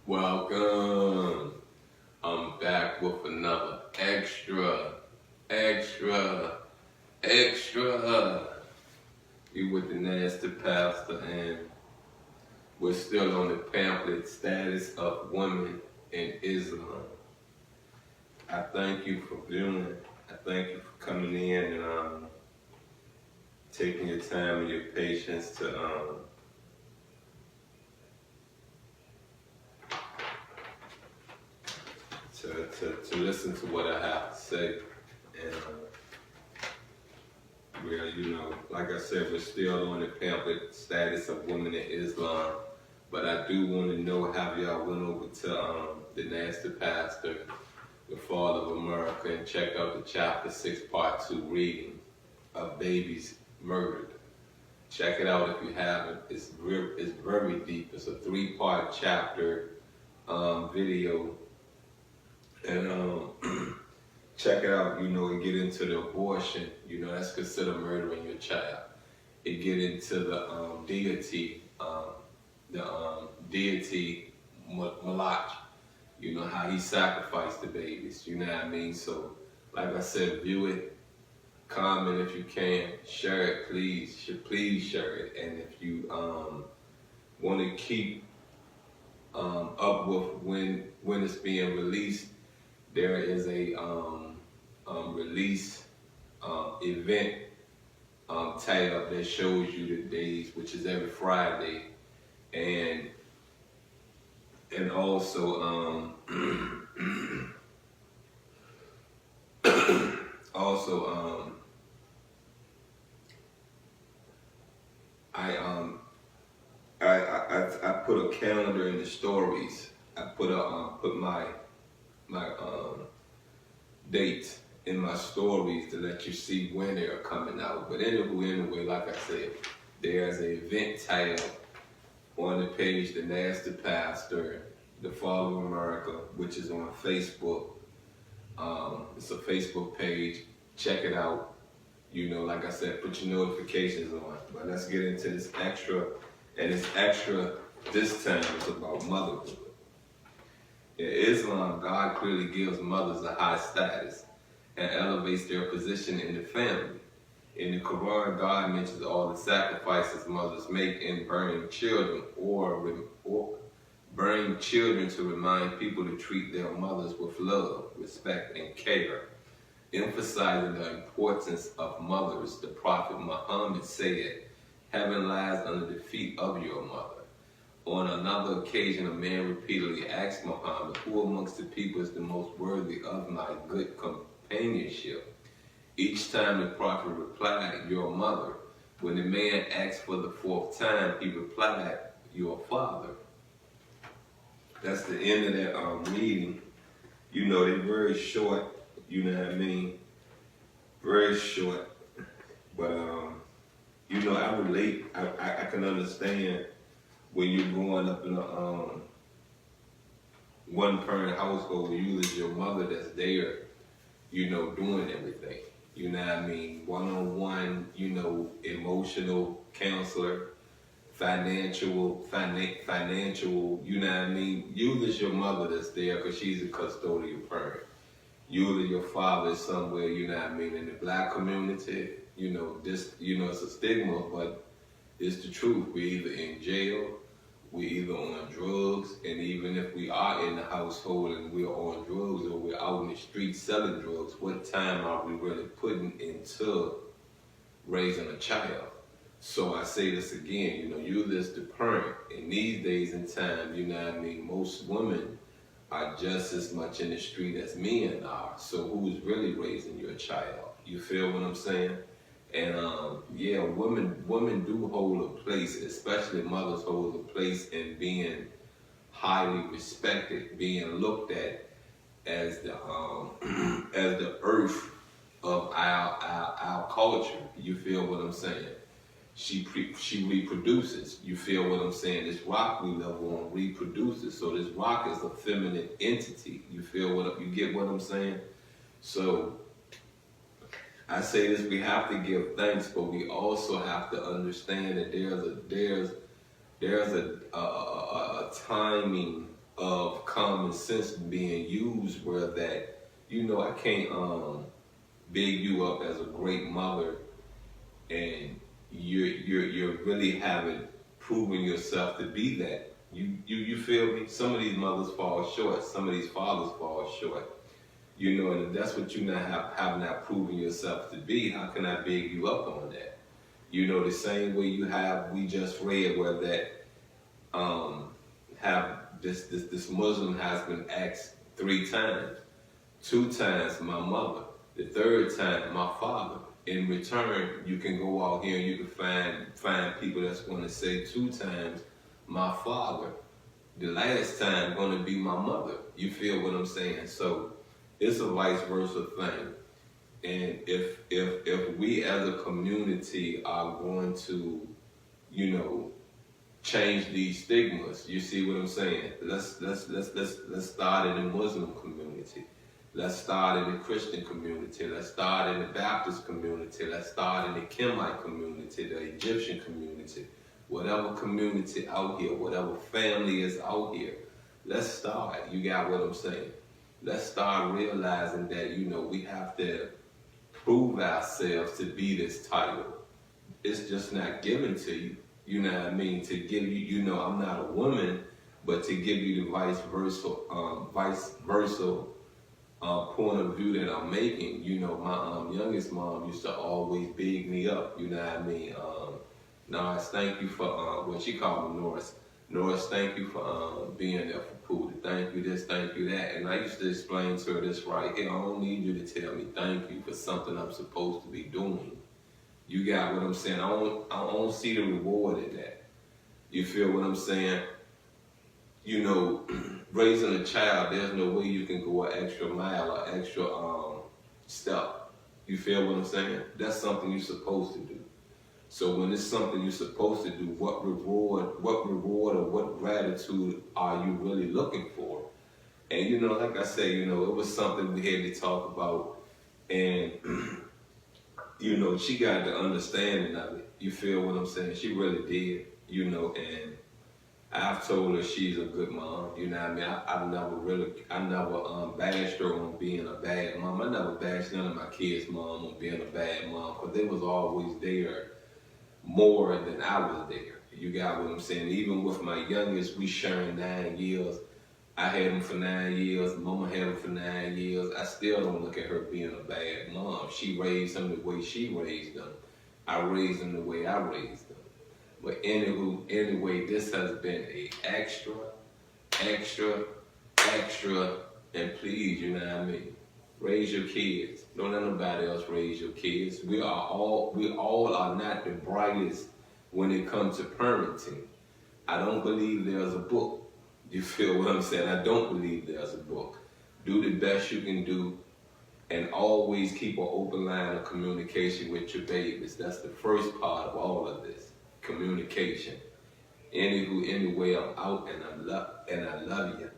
Welcome. I'm back with another extra. You with the nasty pastor, and we're still on the pamphlet status of women in Islam. I thank you for viewing. I thank you for coming in and taking your time and your patience to listen to what I have to say. And like I said, we're still on the pamphlet status of women in Islam. But I do want to know how y'all went over to the Nasty Pastor, The Fall of America, and check out the chapter 6, part 2 reading of Babies Murdered. Check it out if you haven't. It's very deep. It's a 3-part chapter video. And check it out, and get into the abortion. That's considered murdering your child. It get into the deity, deity Malach. How he sacrificed the babies. You know what I mean? So, like I said, view it, comment if you can, share it, please. Please share it. And if you want to keep up with when it's being released, there is a release event tab that shows you the days, which is every Friday, and also I put a calendar in the stories. I put my dates in my stories to let you see when they are coming out. But anyway, like I said, there's an event tab on the page, The Nasty Pastor, The Fall of America, which is on Facebook. It's a Facebook page. Check it out. Like I said, put your notifications on. But let's get into this extra. And this extra this time is about motherhood. In Islam, God clearly gives mothers a high status and elevates their position in the family. In the Quran, God mentions all the sacrifices mothers make in burning children or burning children to remind people to treat their mothers with love, respect, and care. Emphasizing the importance of mothers, the Prophet Muhammad said, "Heaven lies under the feet of your mother." On another occasion, a man repeatedly asked Muhammad, "Who amongst the people is the most worthy of my good companionship?" Each time the Prophet replied, "Your mother." When the man asked for the 4th time, he replied, "Your father." That's the end of that meeting. They're very short, you know what I mean? Very short. But, I relate, I can understand when you're growing up in a one-parent household, usually your mother that's there, doing everything. You know what I mean? One-on-one, emotional counselor, financial, you know what I mean? Usually it's your mother that's there because she's a custodial parent. Usually your father is somewhere, you know what I mean? In the black community, it's a stigma, but it's the truth. We're either in jail, we're either on drugs, and even if we are in the household and we're on drugs or we're out in the streets selling drugs, what time are we really putting into raising a child? So I say this again, you as the parent, in these days and time, you know what I mean, most women are just as much in the street as men are. So who's really raising your child? You feel what I'm saying? And women do hold a place, especially mothers hold a place in being highly respected, being looked at as the as the earth of our culture. You feel what I'm saying? She reproduces. You feel what I'm saying? This rock we live on reproduces. So this rock is a feminine entity. You get what I'm saying? So I say this, we have to give thanks, but we also have to understand that there's a timing of common sense being used where that, I can't big you up as a great mother and you're really haven't proven yourself to be that. You feel me? Some of these mothers fall short, some of these fathers fall short. And if that's what you have not proven yourself to be, how can I big you up on that? The same way we just read where that have this Muslim has been asked 3 times. 2 times my mother, the 3rd time my father. In return, you can go out here and you can find people that's going to say 2 times my father. The last time going to be my mother. You feel what I'm saying? So it's a vice versa thing. And if we as a community are going to, change these stigmas, you see what I'm saying? Let's start in the Muslim community. Let's start in the Christian community. Let's start in the Baptist community. Let's start in the Kemite community, the Egyptian community, whatever community out here, whatever family is out here. Let's start. You got what I'm saying? Let's start realizing that, we have to prove ourselves to be this title. It's just not given to you. You know what I mean? To give you, I'm not a woman, but to give you the vice versa point of view that I'm making. My youngest mom used to always big me up. You know what I mean? Norris, thank you for she called me Norris. Norris, thank you for being there for Pooh. Thank you this, thank you that. And I used to explain to her this right here. I don't need you to tell me thank you for something I'm supposed to be doing. You got what I'm saying? I don't see the reward in that. You feel what I'm saying? Raising a child, there's no way you can go an extra mile or extra step. You feel what I'm saying? That's something you're supposed to do. So when it's something you're supposed to do, what reward or what gratitude are you really looking for? And like I say, it was something we had to talk about, and she got the understanding of it. You feel what I'm saying? She really did, and I've told her she's a good mom. You know what I mean? I never bashed her on being a bad mom. I never bashed none of my kids' mom on being a bad mom, because they was always there more than I was there. You got what I'm saying? Even with my youngest, we sharing 9 years. I had him for 9 years. Mama had him for 9 years. I still don't look at her being a bad mom. She raised him the way she raised them. I raised them the way I raised them. But anyway, this has been a extra, and please, you know what I mean? Raise your kids. Don't let nobody else raise your kids. We all are not the brightest when it comes to parenting. I don't believe there's a book. You feel what I'm saying? I don't believe there's a book. Do the best you can do, and always keep an open line of communication with your babies. That's the first part of all of this, communication. Anyway, I'm out, and I love you.